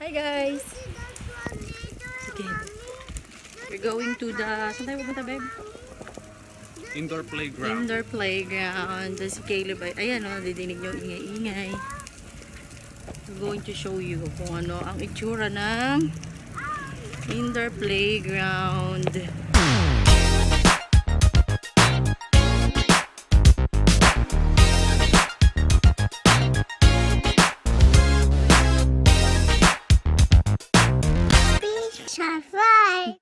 Hi guys! Sige. We're going to the... Saan tayo pupunta, babe? Indoor playground. Indoor playground. Si Caleb ay... Ayan o, didinig nyo ingay-ingay. We're going to show you kung ano ang itsura ng indoor playground. Fly.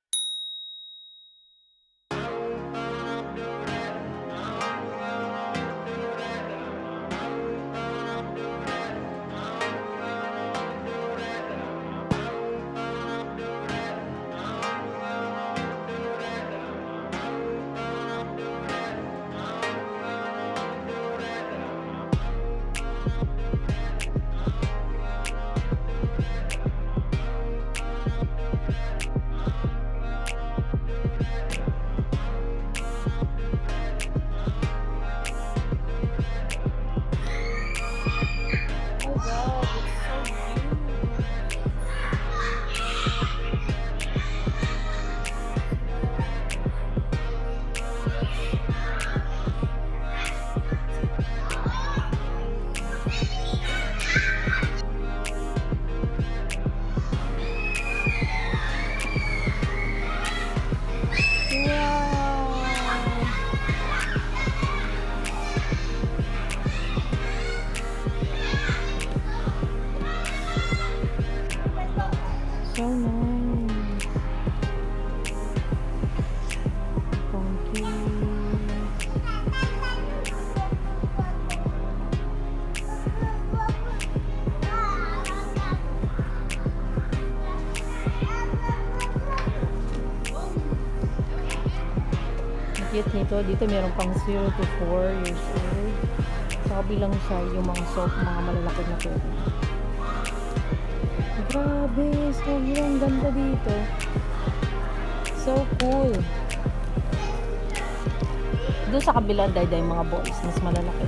So nice. Funky. Cute nito. Dito meron pang 0 to 4 years old. Sa kabilang side, yung mga soft, mga malalaki na pwede. Grabe, sobrang ganda dito. So cool. Doon sa kabila, dayday mga boys, mas malalaki.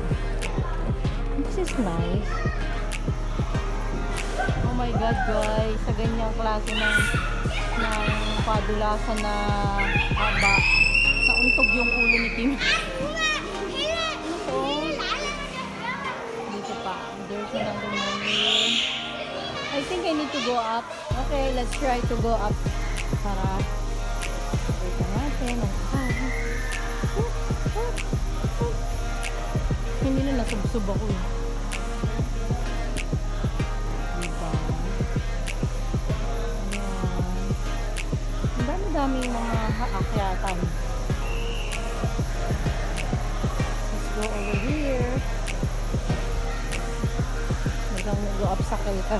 This is nice. Oh my god, guys, sa ganyang klase ng padulasan na haba, nauntog yung ulo ni Kim. So, dito pa. There's another moment. I think I need to go up. Okay, let's try to go up. Para kita natin. Hindi na nasubsob ako eh. Diba? Ayan. Ang dami-daming mga aakyatan. Let's go over here. Go up sa kalita.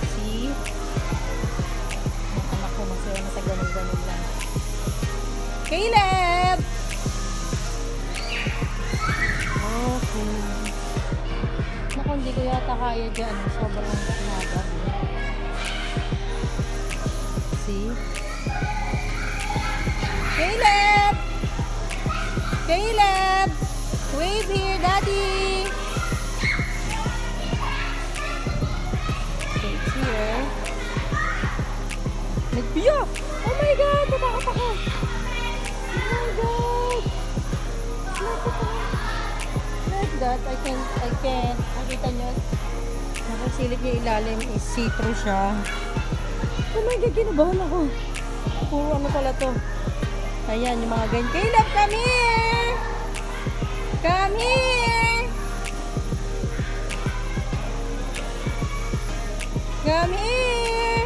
See? Ang anak ko masaya na sa ganun-ganun lang. Caleb! Okay. Naku, hindi ko yata kaya dyan. Sobrang haba. See? Caleb! Caleb! Wave here, Daddy! Okay, it's here. Nagpiya! Oh my God! Natakot ako! Oh my God! Like that, I can't. Nakita nyo? Nakasilip niya ilalim is see-through siya. Oh my God! Kinabahan ako. Puro ano pala to. Ayan, yung mga ganyan. Caleb, come here! Come here! Come here!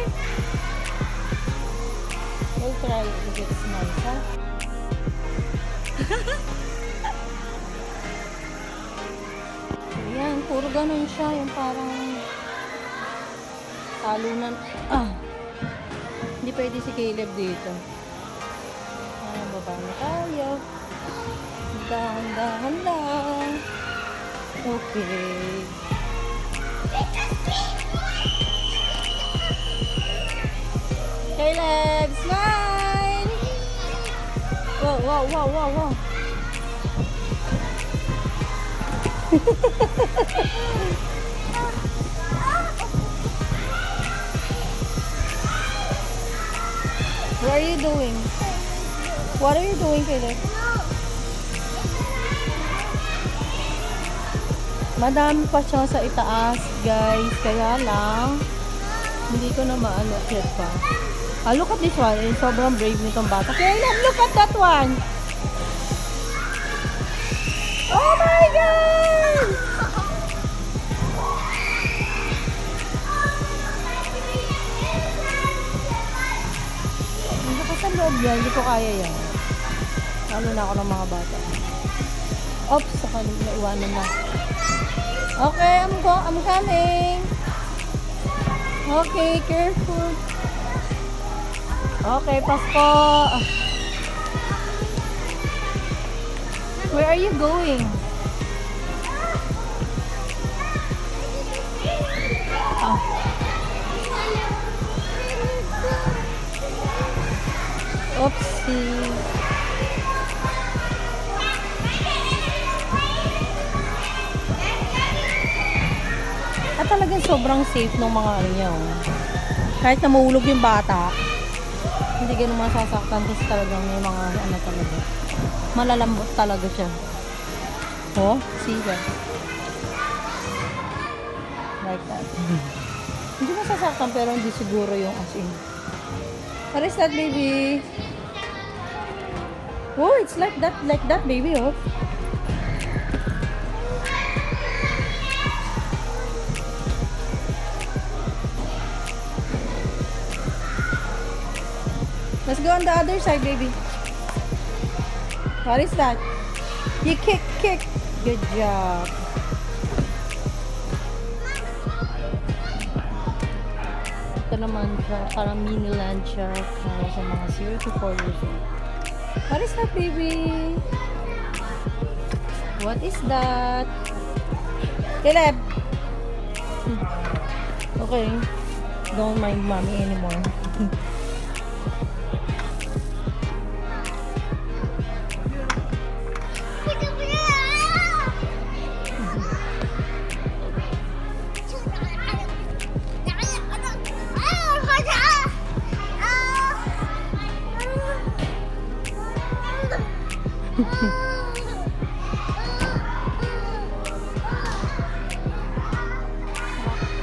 We'll try if it's nice, ha? Ayan, puro ganun siya. Yung parang talunan. Hindi pwede si Caleb dito. Ayan, baba na tayo. Dahan-dahan lang. Okay. Caleb, smile! Wow, wow, wow, wow, wow. What are you doing? What are you doing, Caleb? Madami pa siya sa itaas, guys. Kaya lang, hindi ko na maano check pa. Ah, look at this one. Eh, sobrang brave nitong bata. Caleb, look at that one! Oh my God! Hindi ko sa loob yan. Hindi ko kaya yan. Ano na ako ng mga bata. Oops, saka naiwanan na. Okay, I'm coming. Okay, careful. Okay, Pasko. Where are you going? Oh. Oopsie. At talagang sobrang safe ng mga ano niya. Oh. Kahit na mahulog yung bata, hindi ganun masasaktan kasi talagang may mga ano talaga. Malalambot talaga siya. Oh, see that? Like that. Hindi masasaktan pero hindi siguro yung as in. What is that, baby? Oh, it's like that, baby, oh. Let's go on the other side, baby. What is that? You kick. Good job. Ito naman, parang mini land siya para sa mga 0 to 4 years old. What is that, baby? What is that? Caleb! Okay. Don't mind mommy anymore.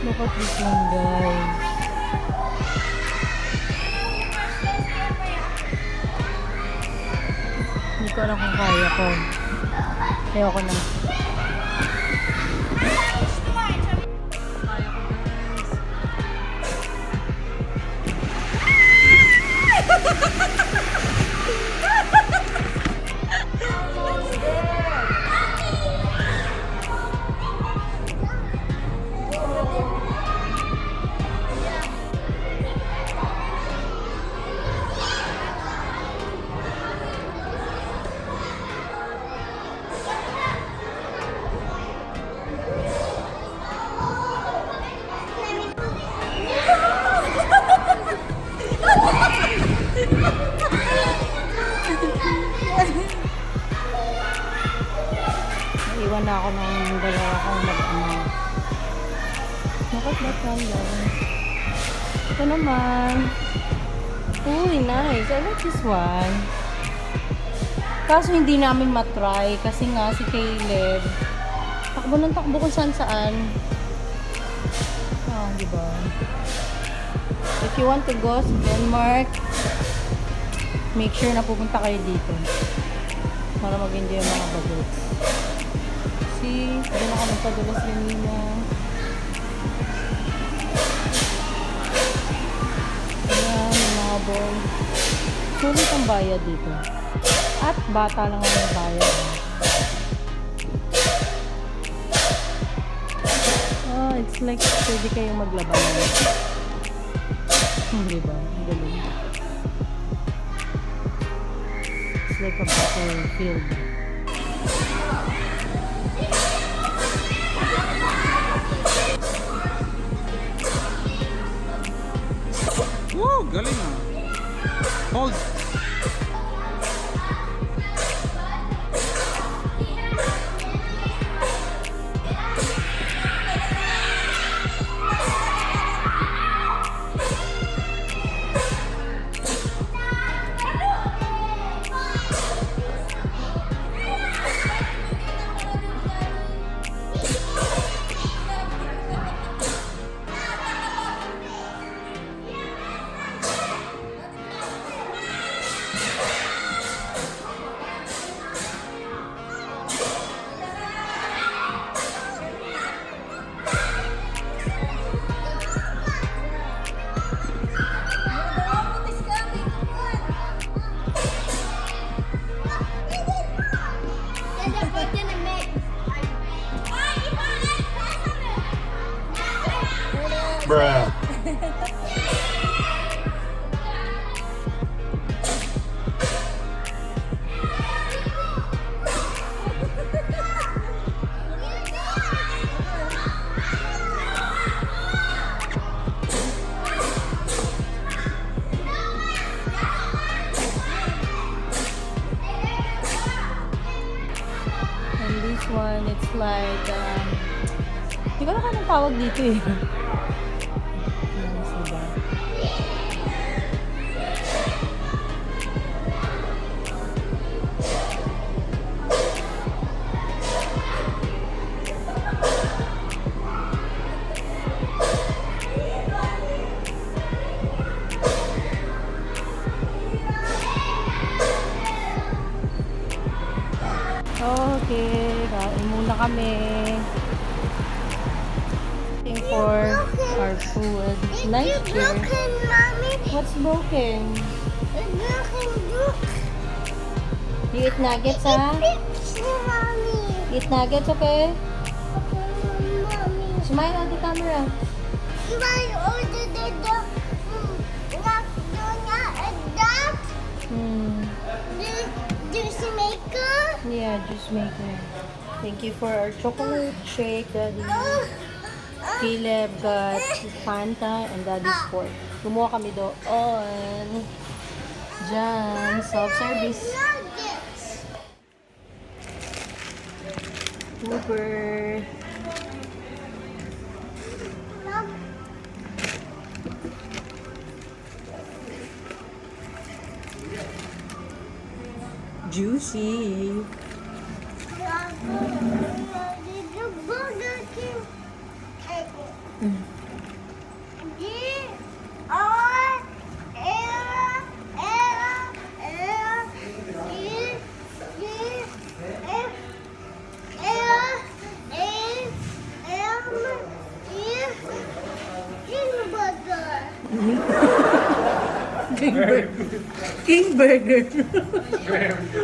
Look at this one, guys. Hindi ko alam kung kaya ko. Ayoko na. Naiwan na ako ng dalawa kong mag-ama. Look at that one, guys. Ito naman. Uy, nice. I like this one. Kaso hindi namin matry kasi nga si Caleb takbo ng takbo kung saan. Ah, diba? If you want to go sa Denmark, make sure na pupunta kayo dito para mag-enjoy yung mga bagets. See, doon ako nagpadulas kanina. Ayan, yung mga ball. Sulit ang bayad dito. At bata lang ang bayad. Oh, it's like pwede kayong maglabanan. Diba? Ang galing. It's like a battlefield. Woo! Galing ah. Hold. Bruh. And this one, it's like, hindi ko na kaya ng tawag dito eh. Ano sila? Okay, kain muna kami. Looking for our food. Nice It's chair. broken, Mommy. What's broken? It's broken. Look. You eat nuggets, ha? Fix it, Mommy. Eat nuggets, okay? Mommy. Smile at the camera. You want to order the that? Hmm. The juice maker? Yeah, juice maker. Thank you for our chocolate shake, Daddy. Caleb got Fanta and Daddy's Sport. Gumawa kami doon. Diyan, self-service. Nuggets. Uber. Mom. Juicy. The Burger King. King Burger. King Burger.